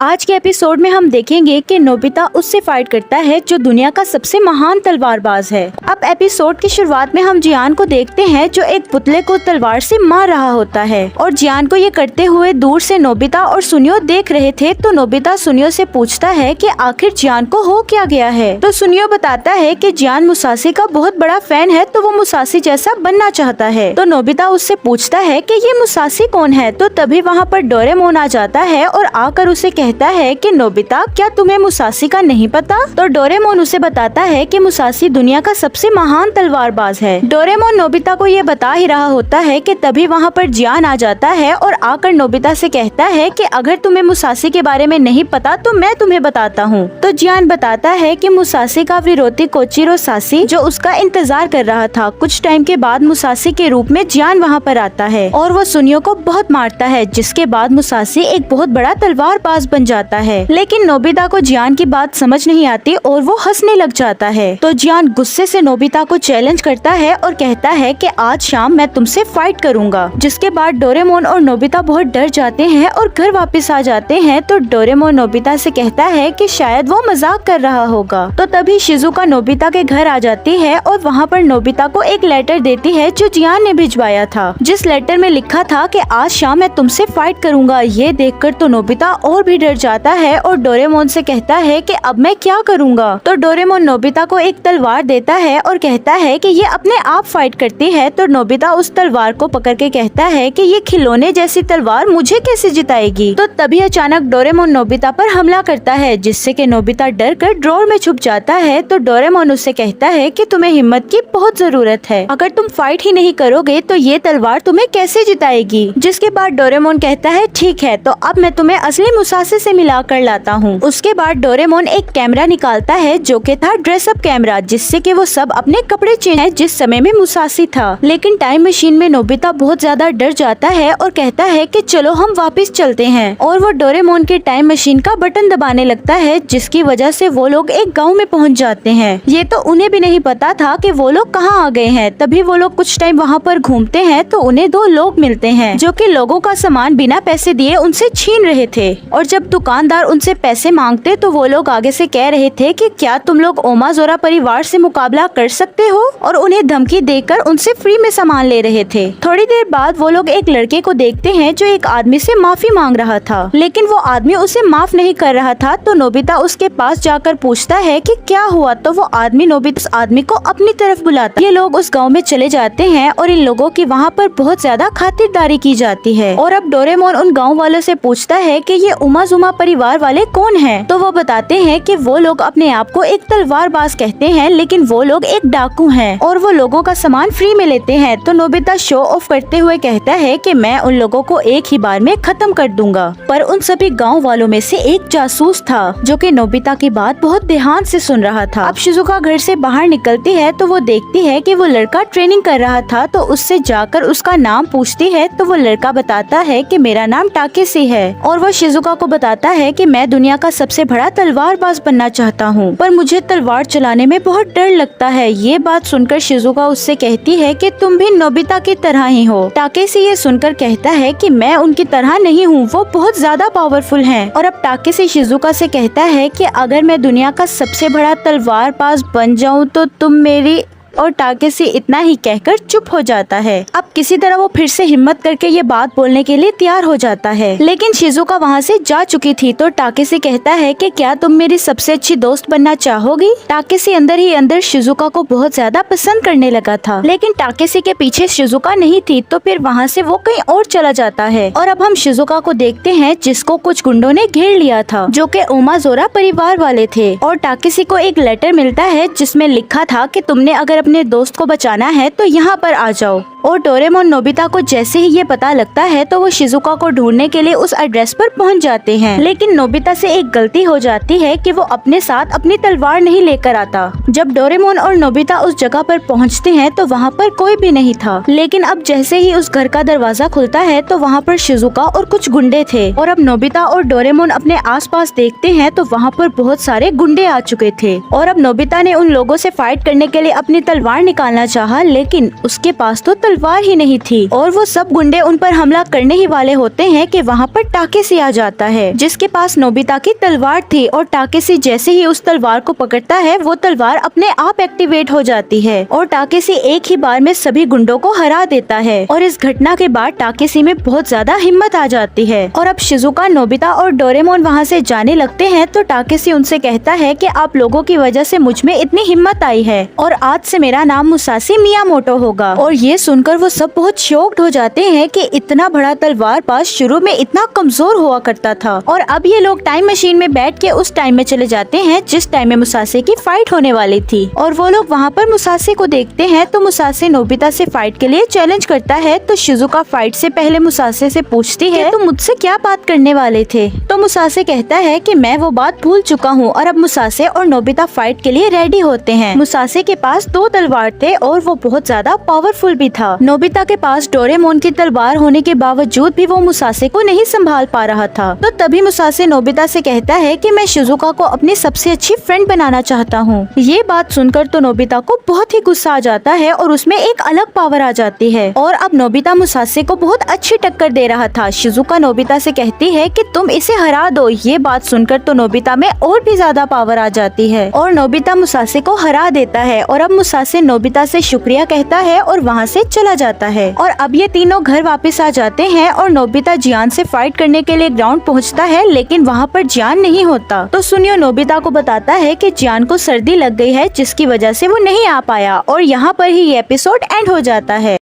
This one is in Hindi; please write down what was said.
आज के एपिसोड में हम देखेंगे कि नोबिता उससे फाइट करता है जो दुनिया का सबसे महान तलवारबाज है। अब एपिसोड की शुरुआत में हम जियान को देखते हैं जो एक पुतले को तलवार से मार रहा होता है और जियान को ये करते हुए दूर से नोबिता और सुनियो देख रहे थे। तो नोबिता सुनियो से पूछता है कि आखिर जियान को हो क्या गया है। तो सुनियो बताता है कि जियान मुसासी का बहुत बड़ा फैन है, तो वो मुसासी जैसा बनना चाहता है। तो नोबिता उससे पूछता है कि ये मुसासी कौन है। तो तभी वहाँ पर डोरेमोन आ जाता है और आकर उसे कहता है कि नोबिता, क्या तुम्हें मुसासी का नहीं पता। तो डोरेमोन उसे बताता है कि मुसासी दुनिया का सबसे महान तलवारबाज है। डोरेमोन नोबिता को ये बता ही रहा होता है कि तभी वहाँ पर जियान आ जाता है और आकर नोबिता से कहता है कि अगर तुम्हें मुसासी के बारे में नहीं पता तो मैं तुम्हें बताता हूँ। तो जियान बताता है कि मुसासी का विरोधी कोचिरो सासी जो उसका इंतजार कर रहा था। कुछ टाइम के बाद मुसासी के रूप में जियान वहाँ पर आता है और वो सुनियो को बहुत मारता है, जिसके बाद मुसासी एक बहुत बड़ा तलवारबाज बन जाता है। लेकिन नोबिता को जियान की बात समझ नहीं आती और वो हंसने लग जाता है। तो जियान गुस्से से नोबिता को चैलेंज करता है और कहता है कि आज शाम मैं तुमसे फाइट करूंगा। जिसके बाद डोरेमोन और नोबिता बहुत डर जाते हैं और घर वापस आ जाते हैं। तो डोरेमोन नोबिता से कहता है कि शायद वो मजाक कर रहा होगा। तो तभी शिजुका नोबिता के घर आ जाती है और वहाँ पर नोबिता को एक लेटर देती है जो जियान ने भिजवाया था, जिस लेटर में लिखा था कि आज शाम मैं तुमसे फाइट करूंगा। ये देखकर तो नोबिता और भी डर जाता है और डोरेमोन से कहता है कि अब मैं क्या करूंगा। तो डोरेमोन नोबिता को एक तलवार देता है और कहता है कि ये अपने आप फाइट करती है। तो नोबिता उस तलवार को पकड़ के कहता है कि ये खिलौने जैसी तलवार मुझे कैसे जिताएगी। तो तभी अचानक डोरेमोन नोबिता पर हमला करता है, जिससे कि नोबिता डर कर ड्रॉर में छुप जाता है। तो डोरेमोन उससे कहता है कि तुम्हें हिम्मत की बहुत जरूरत है, अगर तुम फाइट ही नहीं करोगे तो ये तलवार तुम्हें कैसे जिताएगी। जिसके बाद डोरेमोन कहता है ठीक है, तो अब मैं तुम्हें असली मुसासी से मिला कर लाता हूँ। उसके बाद डोरेमोन एक कैमरा निकालता है जो कि था ड्रेसअप कैमरा, जिससे कि वो सब अपने कपड़े चेंज है जिस समय में मुसासी था। लेकिन टाइम मशीन में नोबिता बहुत ज्यादा डर जाता है और कहता है कि चलो हम वापस चलते हैं। और वो डोरेमोन के टाइम मशीन का बटन दबाने लगता है, जिसकी वजह से वो लोग एक गाँव में पहुँच जाते हैं। ये तो उन्हें भी नहीं पता था कि वो लोग कहाँ आ गए हैं। तभी वो लोग कुछ टाइम वहाँ पर घूमते हैं तो उन्हें दो लोग मिलते हैं जो कि लोगों का सामान बिना पैसे दिए उनसे छीन रहे थे। और जब दुकानदार उनसे पैसे मांगते तो वो लोग आगे से कह रहे थे कि क्या तुम लोग ओमाजोरा परिवार से मुकाबला कर सकते हो, और उन्हें धमकी देकर उनसे फ्री में सामान ले रहे थे। थोड़ी देर बाद वो लोग एक लड़के को देखते हैं जो एक आदमी से माफी मांग रहा था, लेकिन वो आदमी उसे माफ नहीं कर रहा था। तो नोबिता उसके पास जाकर पूछता है कि क्या हुआ। तो वो आदमी नोबिता उस आदमी को अपनी तरफ बुलाता। ये लोग उस गाँव में चले जाते हैं और इन लोगों की वहाँ पर बहुत ज्यादा खातिरदारी की जाती है। और अब डोरेमोन उन गाँव वालों से पूछता है कि ये उमाजुमा परिवार वाले कौन हैं। तो वो बताते हैं कि वो लोग अपने आप को एक तलवारबाज कहते हैं, लेकिन वो लोग एक डाकू हैं और वो लोगों का सामान फ्री में लेते हैं। तो नोबिता शो ऑफ करते हुए कहता है कि मैं उन लोगों को एक ही बार में खत्म कर दूंगा। पर उन सभी गाँव वालों में से एक जासूस था जो कि नोबिता की बात बहुत ध्यान से सुन रहा था। अब शिजुका घर से बाहर निकलती है तो वो देखती है कि वो लड़का ट्रेनिंग कर रहा था, तो उससे जाकर उसका नाम पूछती है। तो वो लड़का बताता है कि मेरा नाम टाकेसी है और वो शिजुका को बताता है कि मैं दुनिया का सबसे बड़ा तलवारबाज बनना चाहता हूँ, पर मुझे तलवार चलाने में बहुत डर लगता है। ये बात सुनकर शिजुका उससे कहती है कि तुम भी नोबिता की तरह ही हो। टाकेसी ये सुनकर कहता है कि मैं उनकी तरह नहीं हूँ, वो बहुत ज्यादा पावरफुल हैं। और अब टाकेसी शिजुका से कहता है कि अगर मैं दुनिया का सबसे बड़ा तलवारबाज बन जाऊँ तो तुम मेरी, और टाकेसी इतना ही कहकर चुप हो जाता है। अब किसी तरह वो फिर से हिम्मत करके ये बात बोलने के लिए तैयार हो जाता है, लेकिन शिजुका वहाँ से जा चुकी थी। तो टाकेसी कहता है कि क्या तुम मेरी सबसे अच्छी दोस्त बनना चाहोगी। टाकेसी अंदर ही अंदर शिजुका को बहुत ज्यादा पसंद करने लगा था, लेकिन टाकेसी के पीछे शिजुका नहीं थी। तो फिर वहाँ से वो कहीं और चला जाता है। और अब हम शिजुका को देखते हैं जिसको कुछ गुंडों ने घेर लिया था, जो कि ओमाजोरा परिवार वाले थे। और टाकेसी को एक लेटर मिलता है जिसमें लिखा था कि तुमने अगर अपने दोस्त को बचाना है तो यहाँ पर आ जाओ। और डोरेमोन नोबिता को जैसे ही ये पता लगता है तो वो शिजुका को ढूंढने के लिए उस एड्रेस पर पहुँच जाते हैं। लेकिन नोबिता से एक गलती हो जाती है कि वो अपने साथ अपनी तलवार नहीं लेकर आता। जब डोरेमोन और नोबिता उस जगह पर पहुँचते हैं तो वहाँ पर कोई भी नहीं था। लेकिन अब जैसे ही उस घर का दरवाजा खुलता है तो वहाँ पर शिजुका और कुछ गुंडे थे। और अब नोबिता और डोरेमोन अपने आसपास देखते हैं तो वहाँ पर बहुत सारे गुंडे आ चुके थे। और अब नोबिता ने उन लोगों से फाइट करने के लिए अपनी तलवार निकालना चाहा, लेकिन उसके पास तो तलवार ही नहीं थी और वो सब गुंडे उन पर हमला करने ही वाले होते हैं कि वहाँ पर टाकेसी आ जाता है जिसके पास नोबिता की तलवार थी और टाकेसी जैसे ही उस तलवार को पकड़ता है वो तलवार अपने आप एक्टिवेट हो जाती है और टाकेसी एक ही बार में सभी गुंडों को हरा देता है। और इस घटना के बाद टाकेसी में बहुत ज्यादा हिम्मत आ जाती है और अब शिजुका, नोबिता और डोरेमोन वहाँ से जाने लगते हैं तो टाकेसी उनसे कहता है कि आप लोगों की वजह से मुझ में इतनी हिम्मत आई है और आज से मेरा नाम मुसाशी मियामोटो होगा। और ये सुनकर वो सब बहुत शॉक्ड हो जाते हैं कि इतना बड़ा तलवारबाज शुरू में इतना कमजोर हुआ करता था। और अब ये लोग टाइम मशीन में बैठ के उस टाइम में चले जाते हैं जिस टाइम में मुसाशी की फाइट होने वाली थी और वो लोग वहाँ पर मुसाशी को देखते हैं तो मुसाशी नोबिता से फाइट के लिए चैलेंज करता है। तो शिजुका फाइट से पहले मुसाशी से पूछती है तुम मुझसे क्या बात करने वाले थे। तो मुसाशी कहता है कि मैं वो बात भूल चुका हूँ और अब मुसाशी और नोबिता फाइट के लिए रेडी होते हैं। मुसाशी के पास 2 तलवार थे और वो बहुत ज्यादा पावरफुल भी था। नोबिता के पास डोरेमोन की तलवार होने के बावजूद भी वो मुसाशी को नहीं संभाल पा रहा था। तो तभी मुसाशी नोबिता से कहता है कि मैं शिजुका को अपनी सबसे अच्छी फ्रेंड बनाना चाहता हूँ। ये बात सुनकर तो नोबिता को बहुत ही गुस्सा आ जाता है और उसमें एक अलग पावर आ जाती है और अब नोबिता मुसाशी को बहुत अच्छी टक्कर दे रहा था। शिजुका नोबिता से कहती है कि तुम इसे हरा दो। ये बात सुनकर तो नोबिता में और भी ज्यादा पावर आ जाती है और नोबिता मुसाशी को हरा देता है और अब मुसाशी नोबिता से शुक्रिया कहता है और वहाँ से चला जाता है। और अब ये तीनों घर वापस आ जाते हैं और नोबिता जियान से फाइट करने के लिए ग्राउंड पहुँचता है लेकिन वहाँ पर जियान नहीं होता। तो सुनियो नोबिता को बताता है कि जियान को सर्दी लग गई है जिसकी वजह से वो नहीं आ पाया और यहाँ पर ही ये एपिसोड एंड हो जाता है।